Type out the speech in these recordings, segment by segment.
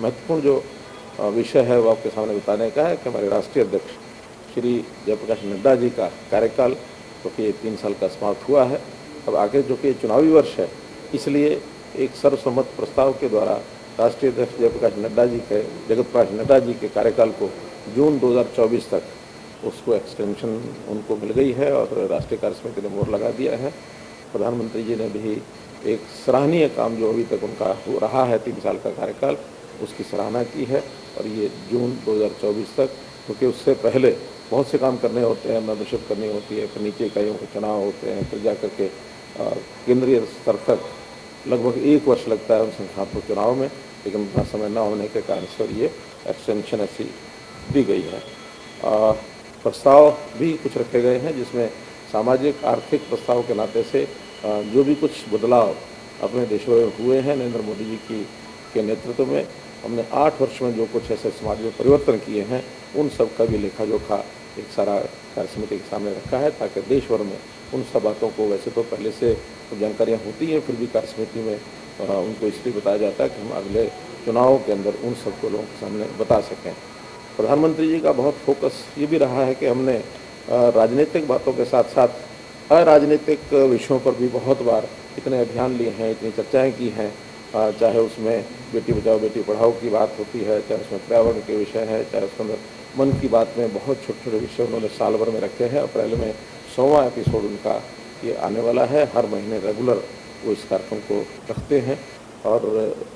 महत्वपूर्ण जो विषय है वो आपके सामने बताने का है कि हमारे राष्ट्रीय अध्यक्ष श्री जयप्रकाश नड्डा जी का कार्यकाल जो कि 3 साल का समाप्त हुआ है। अब आगे जो कि चुनावी वर्ष है, इसलिए एक सर्वसम्मत प्रस्ताव के द्वारा राष्ट्रीय अध्यक्ष जगत प्रकाश नड्डा जी के कार्यकाल को जून 2024 तक उसको एक्सटेंशन उनको मिल गई है और राष्ट्रीय कार्य समिति ने मोहर लगा दिया है। प्रधानमंत्री जी ने भी एक सराहनीय काम जो अभी तक उनका हो रहा है 3 साल का कार्यकाल, उसकी सराहना की है और ये जून 2024 तक, क्योंकि उससे पहले बहुत से काम करने होते हैं, मेंबरशिप करनी होती है, फिर नीचे इकाइयों के चुनाव होते हैं, फिर जाकर के केंद्रीय स्तर तक लगभग 1 वर्ष लगता है उन संस्थात्मक चुनाव में, लेकिन उतना समय न होने के कारण से ये एक्सटेंशन ऐसी दी गई है। प्रस्ताव भी कुछ रखे गए हैं जिसमें सामाजिक आर्थिक प्रस्ताव के नाते से जो भी कुछ बदलाव अपने देशों में हुए हैं नरेंद्र मोदी जी के नेतृत्व में, हमने 8 वर्ष में जो कुछ ऐसे समाज में परिवर्तन किए हैं उन सब का भी लेखा जोखा एक सारा कार्य समिति के सामने रखा है, ताकि देश भर में उन सब बातों को, वैसे तो पहले से जानकारियाँ होती हैं, फिर भी कार्य समिति में उनको इसलिए बताया जाता है कि हम अगले चुनावों के अंदर उन सबको लोगों के सामने बता सकें। प्रधानमंत्री जी का बहुत फोकस ये भी रहा है कि हमने राजनीतिक बातों के साथ साथ अराजनीतिक विषयों पर भी बहुत बार इतने अभियान लिए हैं, इतनी चर्चाएं की हैं, चाहे उसमें बेटी बचाओ बेटी पढ़ाओ की बात होती है, चाहे उसमें पर्यावरण के विषय है, चाहे उसके अंदर मन की बात में बहुत छोटे छोटे विषय उन्होंने साल भर में रखे हैं। अप्रैल में 100वां एपिसोड उनका ये आने वाला है। हर महीने रेगुलर वो इस कार्यक्रम को रखते हैं और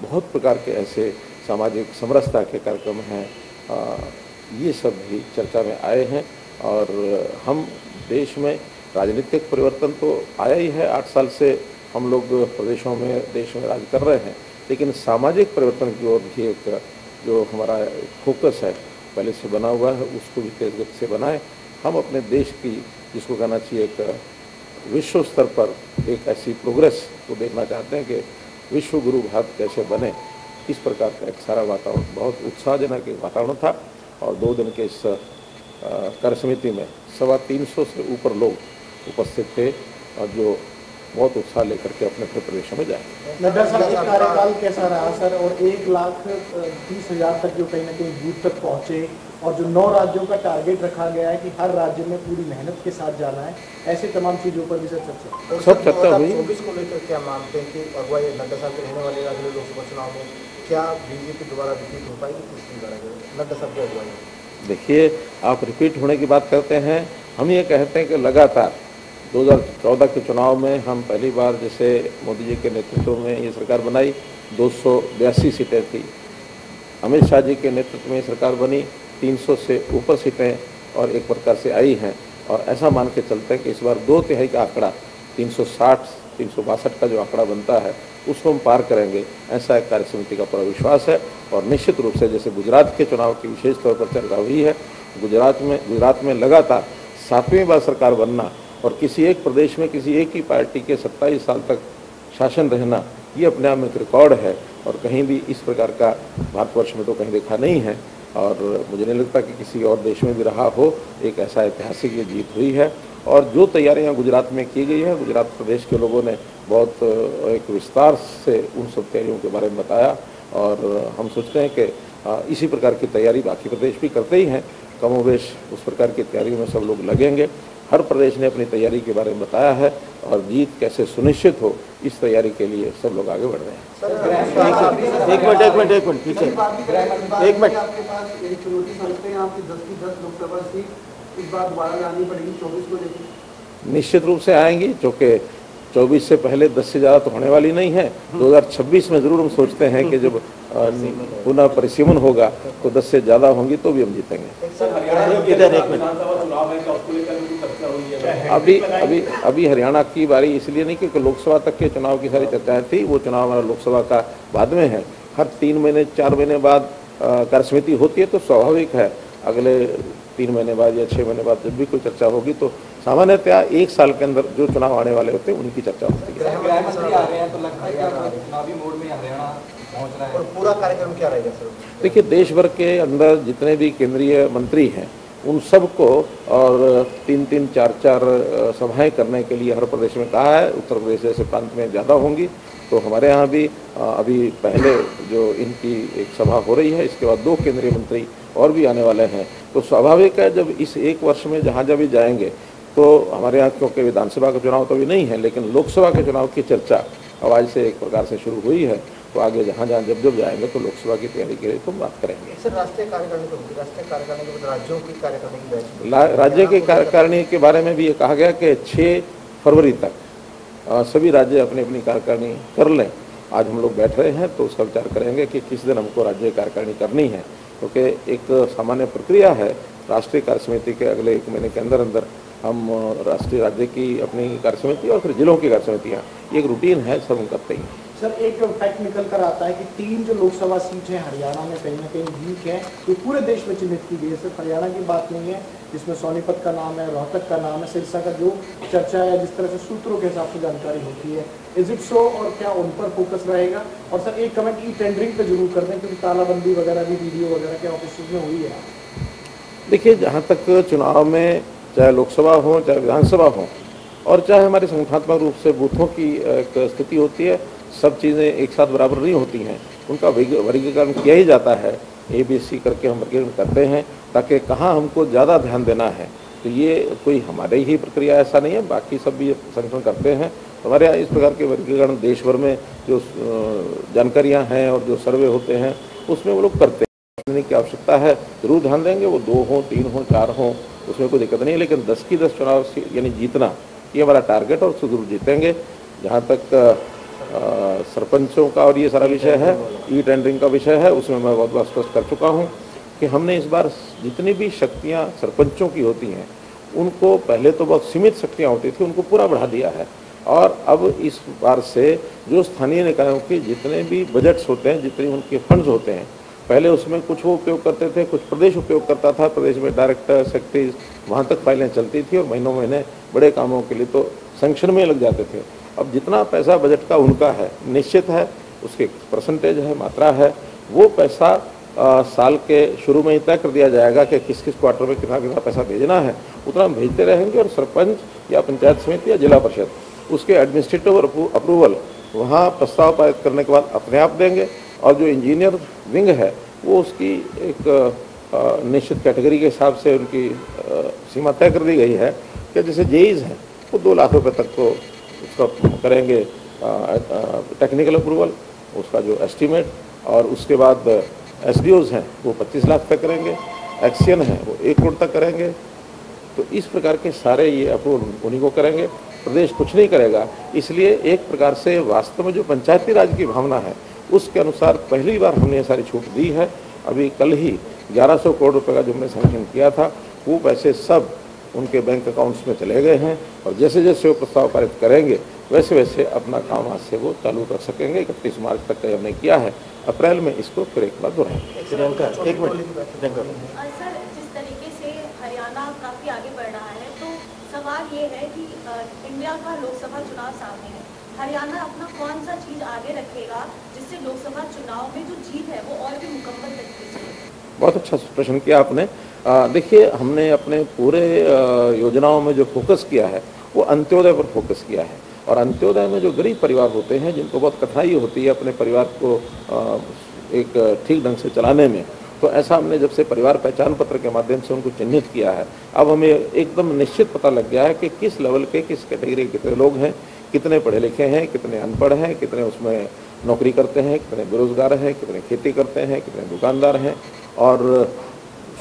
बहुत प्रकार के ऐसे सामाजिक समरसता के कार्यक्रम हैं, ये सब भी चर्चा में आए हैं। और हम देश में राजनीतिक परिवर्तन तो आया ही है, 8 साल से हम लोग प्रदेशों में देश में राज कर रहे हैं, लेकिन सामाजिक परिवर्तन की ओर भी एक जो हमारा फोकस है पहले से बना हुआ है उसको भी तेज गति से बनाएं। हम अपने देश की, जिसको कहना चाहिए एक विश्व स्तर पर एक ऐसी प्रोग्रेस को देखना चाहते हैं कि विश्व गुरु भारत कैसे बने, इस प्रकार का एक सारा वातावरण, बहुत उत्साहजनक एक वातावरण था। और 2 दिन के इस कार्य समिति में 325 से ऊपर लोग उपस्थित थे और जो बहुत उत्साह लेकर के अपने अपने प्रदेशों में जाएंगे। नड्डा साहब का कार्यकाल कैसा रहा सर? और 1,30,000 तक जो कहीं ना कहीं बूथ तक पहुंचे और जो 9 राज्यों का टारगेट रखा गया है कि हर राज्य में पूरी मेहनत के साथ जाना है, ऐसे तमाम चीज़ों पर भी सर चर्चा सब चर्चा हुई। 2024 को लेकर क्या मानते हैं कि अगुवाई नड्डा साहब के रहने वाले अगले लोकसभा चुनाव में क्या बीजेपी दोबारा रिपीट हो पाएगी? नड्डा साहब की अगुवाई देखिए, आप रिपीट होने की बात करते हैं, हम ये कहते हैं कि लगातार 2014 के चुनाव में हम पहली बार जैसे मोदी जी के नेतृत्व में ये सरकार बनाई, 282 सीटें थी। अमित शाह जी के नेतृत्व में सरकार बनी, 300 से ऊपर सीटें और एक प्रकार से आई हैं। और ऐसा मान के चलते हैं कि इस बार 2/3 का आंकड़ा 360-362 का जो आंकड़ा बनता है उसको हम पार करेंगे, ऐसा एक कार्य समिति का पूरा विश्वास है। और निश्चित रूप से जैसे गुजरात के चुनाव की विशेष तौर पर चर्चा हुई है, गुजरात में लगातार 7वीं बार सरकार बनना और किसी एक प्रदेश में किसी एक ही पार्टी के 27 साल तक शासन रहना, ये अपने आप में एक रिकॉर्ड है और कहीं भी इस प्रकार का भारतवर्ष में तो कहीं देखा नहीं है। और मुझे नहीं लगता कि किसी और देश में भी रहा हो। एक ऐसा ऐतिहासिक ये जीत हुई है और जो तैयारियां गुजरात में की गई है, गुजरात प्रदेश के लोगों ने बहुत एक विस्तार से उन सब तैयारियों के बारे में बताया और हम सोचते हैं कि इसी प्रकार की तैयारी बाकी प्रदेश भी करते ही हैं। कमोवेश उस प्रकार की तैयारियों में सब लोग लगेंगे। हर प्रदेश ने अपनी तैयारी के बारे में बताया है और जीत कैसे सुनिश्चित हो, इस तैयारी के लिए सब लोग आगे बढ़ रहे हैं। एक मिनट पीछे एक मिनट। आपके पास एक चुनौती समझते हैं आपकी 10 की 10 लोकसभा सीट इस बार दोबारा लानी पड़ेगी 24 को लेकर? निश्चित रूप से आएंगी, क्योंकि 24 से पहले 10 से ज़्यादा तो होने वाली नहीं है। 2026 में ज़रूर हम सोचते हैं कि जब पुनः परिसीमन होगा तो 10 से ज़्यादा होंगी तो भी हम जीतेंगे। अभी हरियाणा की बारी इसलिए नहीं क्योंकि लोकसभा तक के चुनाव की सारी चर्चाएं थी, वो चुनाव हमारा लोकसभा का बाद में है। हर 3 महीने 4 महीने बाद कार्य समिति होती है तो स्वाभाविक है अगले 3 महीने बाद या 6 महीने बाद जब भी कोई चर्चा होगी तो सामान्यतया 1 साल के अंदर जो चुनाव आने वाले होते हैं उनकी चर्चा होती है। और पूरा कार्यक्रम क्या रहेगा सर? देखिए, देश भर के अंदर जितने भी केंद्रीय मंत्री हैं उन सब को और 3-3, 4-4 सभाएं करने के लिए हर प्रदेश में कहा है। उत्तर प्रदेश जैसे प्रांत में ज़्यादा होंगी, तो हमारे यहाँ भी अभी पहले जो इनकी एक सभा हो रही है, इसके बाद 2 केंद्रीय मंत्री और भी आने वाले हैं। तो स्वाभाविक है जब इस एक वर्ष में जहाँ जब भी जाएंगे तो हमारे यहाँ, क्योंकि विधानसभा का चुनाव तो अभी नहीं है, लेकिन लोकसभा के चुनाव की चर्चा अब आज से एक प्रकार से शुरू हुई है। तो आगे जहाँ जहाँ जब जब जाएंगे तो लोकसभा की तैयारी के लिए तो बात करेंगे। सर, राष्ट्रीय कार्यकारिणी तो होगी, राष्ट्रीय कार्यकारिणी के बाद राज्यों की कार्यकारिणी की बैच, राज्य की कार्यकारिणी के बारे में भी ये कहा गया कि 6 फरवरी तक सभी राज्य अपनी अपनी कार्यकारिणी कर लें। आज हम लोग बैठ रहे हैं तो उसका विचार करेंगे कि किस दिन हमको राज्य कार्यकारिणी करनी है, क्योंकि एक सामान्य प्रक्रिया है। राष्ट्रीय कार्य समिति के अगले 1 महीने के अंदर अंदर हम राष्ट्रीय राज्य की अपनी कार्य समिति और फिर जिलों की कार्य समितियाँ, एक रूटीन है, सब हम करते हैं। सर, एक फैक्ट निकल कर आता है कि 3 जो लोकसभा सीट है हरियाणा में कहीं ना कहीं वीक है, तो पूरे देश में चिन्हित की गई है। सिर्फ हरियाणा की बात नहीं है, जिसमें सोनीपत का नाम है, रोहतक का नाम है, सिरसा का जो चर्चा है, जिस तरह से सूत्रों के हिसाब से जानकारी होती है, इज इट सो, और क्या उन पर फोकस रहेगा? और सर एक कमेंट ई टेंडरिंग पे जरूर कर दें, क्योंकि तालाबंदी वगैरह भी वीडियो वगैरह के ऑफिस में हुई है। देखिए, जहाँ तक चुनाव में चाहे लोकसभा हो, चाहे विधानसभा हो, और चाहे हमारे संगठनात्मक रूप से बूथों की एक स्थिति होती है, सब चीज़ें एक साथ बराबर नहीं होती हैं। उनका वर्गीकरण किया ही जाता है, ABC करके हम वर्गीकरण करते हैं ताकि कहाँ हमको ज़्यादा ध्यान देना है। तो ये कोई हमारे ही प्रक्रिया ऐसा नहीं है, बाकी सब भी संगठन करते हैं। हमारे यहाँ इस प्रकार के वर्गीकरण देश भर में जो जानकारियाँ हैं और जो सर्वे होते हैं उसमें वो लोग करते हैं। देने की आवश्यकता है, जरूर ध्यान देंगे, वो 2 हों, 3 हों, 4 हों, उसमें कोई दिक्कत नहीं है। लेकिन 10 की 10 चुनाव यानी जीतना, ये हमारा टारगेट, और जरूर जीतेंगे। जहाँ तक सरपंचों का और ये सारा विषय है, ई टेंडरिंग का विषय है, उसमें मैं बहुत बार स्पष्ट कर चुका हूँ कि हमने इस बार जितनी भी शक्तियाँ सरपंचों की होती हैं, उनको पहले तो बहुत सीमित शक्तियाँ होती थी, उनको पूरा बढ़ा दिया है। और अब इस बार से जो स्थानीय निकायों के जितने भी बजट्स होते हैं, जितने उनके फंड्स होते हैं, पहले उसमें कुछ वो उपयोग करते थे, कुछ प्रदेश उपयोग करता था। प्रदेश में डायरेक्टर, सेक्रेटरीज, वहाँ तक फाइलें चलती थी और महीनों महीने बड़े कामों के लिए तो सैंक्शन में लग जाते थे। अब जितना पैसा बजट का उनका है, निश्चित है, उसके परसेंटेज है, मात्रा है, वो पैसा साल के शुरू में ही तय कर दिया जाएगा कि किस किस क्वार्टर में कितना कितना पैसा भेजना है, उतना हम भेजते रहेंगे। और सरपंच या पंचायत समिति या जिला परिषद उसके एडमिनिस्ट्रेटिव अप्रूवल वहाँ प्रस्ताव पारित करने के बाद अपने आप देंगे। और जो इंजीनियर विंग है वो उसकी एक निश्चित कैटेगरी के हिसाब से उनकी सीमा तय कर दी गई है कि जैसे जेईज हैं वो 2 लाख रुपए तक को उसका करेंगे टेक्निकल अप्रूवल, उसका जो एस्टीमेट, और उसके बाद एसडीओज हैं वो 25 लाख तक करेंगे, एक्सियन हैं वो 1 करोड़ तक करेंगे। तो इस प्रकार के सारे ये अप्रूवल उन्हीं को करेंगे, प्रदेश कुछ नहीं करेगा। इसलिए एक प्रकार से वास्तव में जो पंचायती राज की भावना है उसके अनुसार पहली बार हमने ये सारी छूट दी है। अभी कल ही 1100 करोड़ रुपए का जो हमने सैंक्शन किया था, वो पैसे सब उनके बैंक अकाउंट्स में चले गए हैं। और जैसे जैसे वो प्रस्ताव पारित करेंगे वैसे वैसे अपना काम आज से वो चालू कर सकेंगे। 31 मार्च तक का हमने किया है, अप्रैल में इसको फिर एक बार दोहराएंगे। प्रियंका, एक मिनट। सर, जिस तरीके से हरियाणा काफ़ी आगे बढ़ रहा है, तो सवाल ये है कि इंडिया का लोकसभा चुनाव सामने है, हरियाणा अपना कौन सा चीज़ आगे रखेगा जिससे लोकसभा चुनाव में जो जीत है वो और भी मुकम्मल तरीके से? बहुत अच्छा प्रश्न किया आपने। देखिए, हमने अपने पूरे योजनाओं में जो फोकस किया है वो अंत्योदय पर फोकस किया है। और अंत्योदय में जो गरीब परिवार होते हैं, जिनको बहुत कठिनाई होती है अपने परिवार को एक ठीक ढंग से चलाने में, तो ऐसा हमने जब से परिवार पहचान पत्र के माध्यम से उनको चिन्हित किया है, अब हमें एकदम निश्चित पता लग गया है कि किस लेवल के, किस कैटेगरी के कितने लोग हैं, कितने पढ़े लिखे हैं, कितने अनपढ़ हैं, कितने उसमें नौकरी करते हैं, कितने बेरोजगार हैं, कितने खेती करते हैं, कितने दुकानदार हैं, और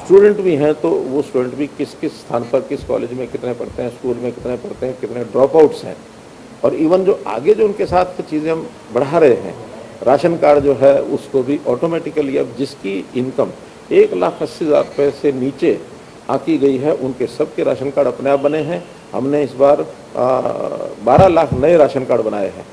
स्टूडेंट भी हैं तो वो स्टूडेंट भी किस किस स्थान पर, किस कॉलेज में कितने पढ़ते हैं, स्कूल में कितने पढ़ते हैं, कितने ड्रॉप आउट्स हैं। और इवन जो आगे जो उनके साथ चीज़ें हम बढ़ा रहे हैं, राशन कार्ड जो है उसको भी ऑटोमेटिकली अब जिसकी इनकम 1,80,000 रुपये से नीचे आंकी गई है, उनके सबके राशन कार्ड अपने आप बने हैं। हमने इस बार 12 लाख नए राशन कार्ड बनाए हैं।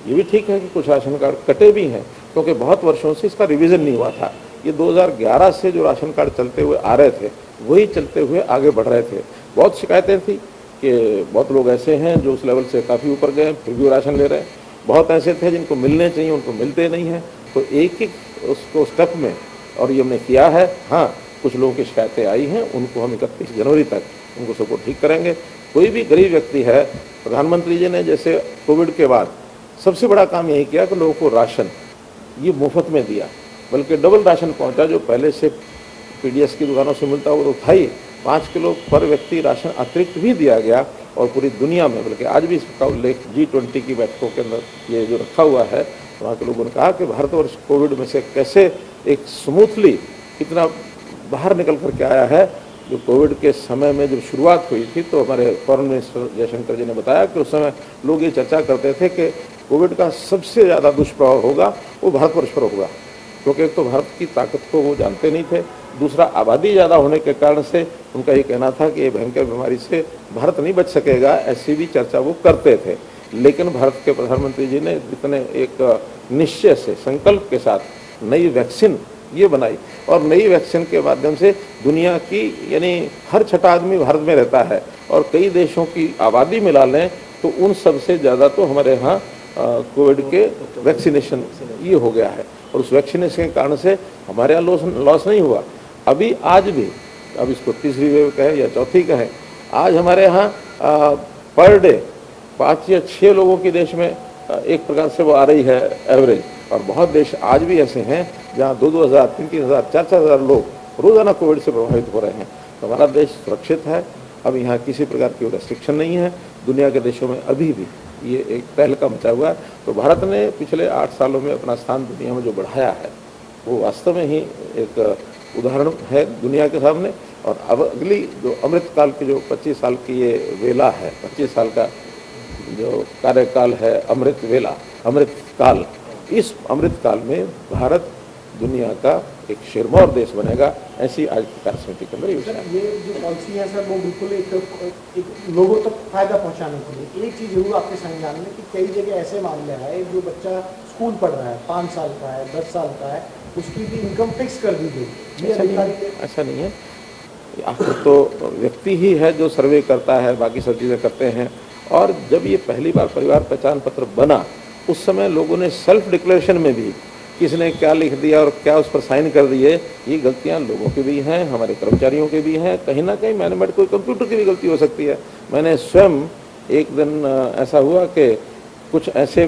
ये भी ठीक है कि कुछ राशन कार्ड कटे भी हैं, क्योंकि बहुत वर्षों से इसका रिवीजन नहीं हुआ था। ये 2011 से जो राशन कार्ड चलते हुए आ रहे थे वही चलते हुए आगे बढ़ रहे थे। बहुत शिकायतें थी कि बहुत लोग ऐसे हैं जो उस लेवल से काफ़ी ऊपर गए फिर भी राशन ले रहे हैं, बहुत ऐसे थे जिनको मिलने चाहिए उनको मिलते नहीं हैं। तो एक एक उसको स्टेप में, और ये हमने किया है। हाँ, कुछ लोगों की शिकायतें आई हैं, उनको हम 31 जनवरी तक उनको सबको ठीक करेंगे। कोई भी गरीब व्यक्ति है, प्रधानमंत्री जी ने जैसे कोविड के बाद सबसे बड़ा काम यही किया कि लोगों को राशन ये मुफ्त में दिया, बल्कि डबल राशन पहुंचा। जो पहले से पीडीएस की दुकानों से मिलता वो तो था ही, 5 किलो पर व्यक्ति राशन अतिरिक्त भी दिया गया। और पूरी दुनिया में, बल्कि आज भी इसका उल्लेख G20 की बैठकों के अंदर ये जो रखा हुआ है, वहाँ के लोगों ने कहा कि भारतवर्ष कोविड में से कैसे एक स्मूथली कितना बाहर निकल करके आया है। जो कोविड के समय में जब शुरुआत हुई थी तो हमारे फॉरेन मिनिस्टर जयशंकर जी ने बताया कि उस समय लोग ये चर्चा करते थे कि कोविड का सबसे ज़्यादा दुष्प्रभाव होगा वो भारतवर्ष पर होगा, क्योंकि एक तो भारत की ताकत को वो जानते नहीं थे, दूसरा आबादी ज़्यादा होने के कारण से उनका ये कहना था कि ये भयंकर बीमारी से भारत नहीं बच सकेगा, ऐसी भी चर्चा वो करते थे। लेकिन भारत के प्रधानमंत्री जी ने इतने एक निश्चय से, संकल्प के साथ नई वैक्सीन ये बनाई, और नई वैक्सीन के माध्यम से दुनिया की यानी हर छठा आदमी भारत में रहता है, और कई देशों की आबादी मिला लें तो उन सबसे ज़्यादा तो हमारे यहाँ कोविड के वैक्सीनेशन ये हो गया है। और उस वैक्सीनेशन के कारण से हमारे यहाँ लॉस नहीं हुआ। अभी आज भी, अब इसको तीसरी वेव कहें या चौथी कहें, आज हमारे यहाँ पर डे 5 या 6 लोगों की देश में एक प्रकार से वो आ रही है एवरेज। और बहुत देश आज भी ऐसे हैं जहाँ 2-2 हज़ार, 3-3 हज़ार, 4-4 हज़ार लोग रोज़ाना कोविड से प्रभावित हो रहे हैं। तो हमारा देश सुरक्षित है, अब यहाँ किसी प्रकार की रेस्ट्रिक्शन नहीं है। दुनिया के देशों में अभी भी ये एक तहलका मचा हुआ है। तो भारत ने पिछले 8 सालों में अपना स्थान दुनिया में जो बढ़ाया है वो वास्तव में ही एक उदाहरण है दुनिया के सामने। और अब अगली जो अमृतकाल की जो 25 साल की ये वेला है, 25 साल का जो कार्यकाल है, अमृतकाल, इस अमृतकाल में भारत दुनिया का एक सिरमौर देश बनेगा, ऐसी आज की कार्य समिति के अंदर योजना है। ये जो पॉलिसी है सर वो बिल्कुल एक लोगों तक फायदा पहुंचाने के लिए। एक चीज़ जरूर आपके संज्ञान में कि कई जगह ऐसे मामले हैं, जो बच्चा स्कूल पढ़ रहा है, 5 साल का है, 10 साल का है, उसकी भी इनकम फिक्स कर दी गई। ऐसा नहीं है, आखिर तो व्यक्ति ही है जो सर्वे करता है, बाकी सब चीज़ें करते हैं। और जब ये पहली बार परिवार पहचान पत्र बना, उस समय लोगों ने सेल्फ डिक्लेरेशन में भी किसने क्या लिख दिया और क्या उस पर साइन कर दिए, ये गलतियां लोगों की भी हैं, हमारे कर्मचारियों की भी हैं, कहीं ना कहीं मैनेजमेंट कोई कंप्यूटर की भी गलती हो सकती है। मैंने स्वयं एक दिन ऐसा हुआ कि कुछ ऐसे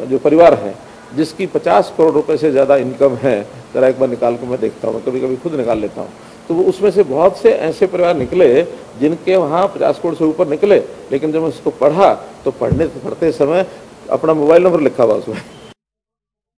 जो परिवार हैं जिसकी 50 करोड़ रुपए से ज़्यादा इनकम है, ज़रा एक बार निकाल कर मैं देखता हूँ, कभी कभी खुद निकाल लेता हूँ, तो वो उसमें से बहुत से ऐसे परिवार निकले जिनके वहाँ 50 करोड़ से ऊपर निकले। लेकिन जब मैं उसको पढ़ा तो पढ़ते समय अपना मोबाइल नंबर लिखा हुआ उसमें